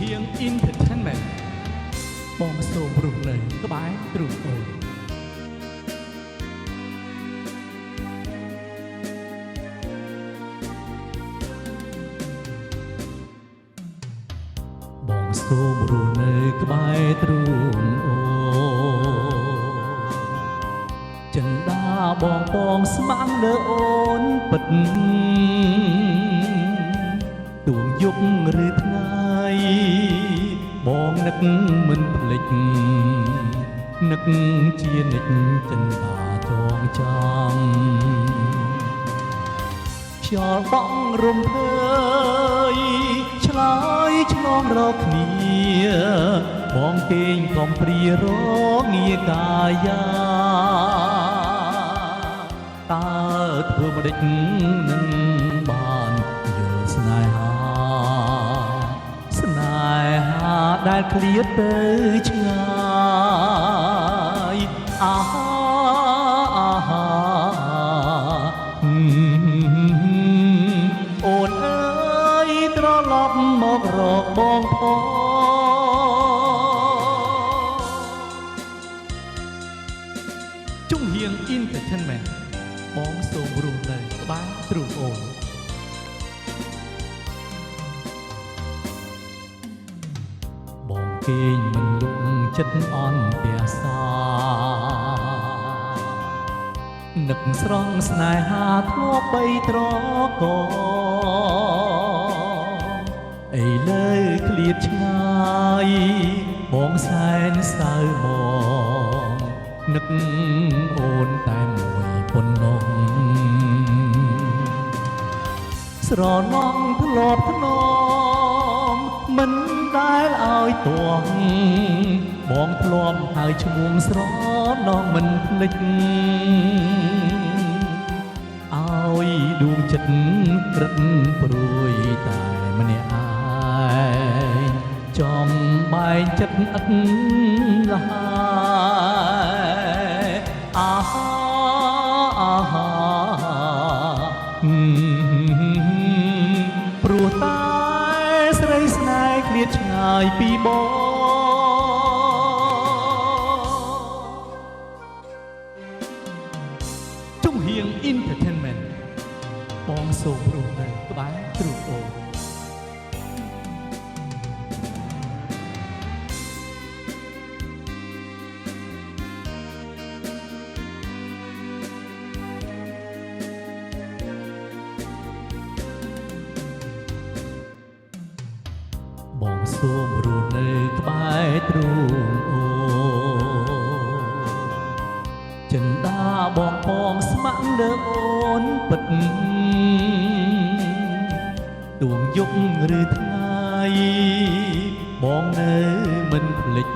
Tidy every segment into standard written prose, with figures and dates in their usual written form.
រៀង Entertainment បងសូមរស់នៅក្បែរទ្រូងអូនបងសូមរស់នៅក្បែរទ្រូងអូនចិន្តាបងស្មាំងលើអូនពិតទួងយប់ឬថ្ងៃបងនឹកមិនភ្លេចនឹកជានិច្ចចិន្តាចងចាំខ្យល់បក់រំភើយឆ្លើយឆ្លងរកគ្នាបងគេងកំព្រារងាកាយាតើធ្វើម្ដេចនឹងបានយល់ស្នេហាដែលឃ្លាតទៅឆ្ងាយអាហាអូនអើយត្រឡប់មករកបងផងជំហៀង Entertainment បងសូមរស់នៅក្បែរទ្រូងអូនបងគេងមិនលក់ចិត្តអន់ផ្ទះសានឹកស្រង់ស្នេហាធ្លាប់បីត្រកឥឡូវឃ្លាតឆ្ងាយបងសែនសៅមកនឹកអូនតែមួយប៉ុណ្ណោះស្រណងធ្លាប់ធ្នមមិនដែលឲ្យទាស់បងធ្លាប់ហើយឈ្មោះស្រណងមិនភ្លេចឲ្យដួងចិត្តព្រឹកព្រួយតែម្នាក់ឯងចំបែងចិត្តឥតលហើយអាហាព្រោះតែស្រីស្នេហ៍ឃ្លាតឆ្ងាយពីបងជំហៀង Entertainment បងសូមរស់នៅក្បែរទ្រូងអូនបងសូមរស់នៅក្បែរទ្រូងអូចិន្តាបងស្មាក់លើអូនពិតទួងយប់ឬថ្ងៃបងនៅមិនភ្លេច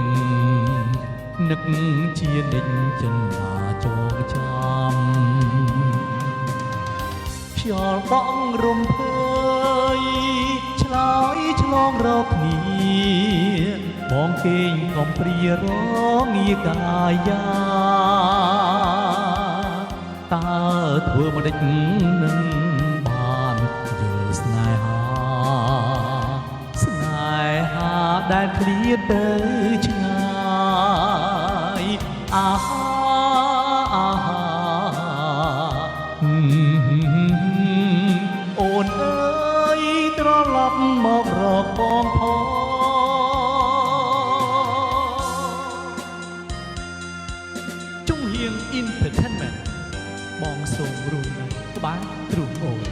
នឹកជានិច្ចចិន្តាចងចាំខ្យល់បក់រំភើយឆ្លើយឆ្លងរកគ្នាបងគេងកំព្រារងាកាយាតើធ្វើម្ដេចនឹងបានយល់ស្នេហាដែលឃ្លាតទៅឆ្ងាយអាហាអូនអើយត្រឡប់មករកបងផងជំហៀង Entertainment បងសូមរស់នៅក្បែរទ្រូងអូន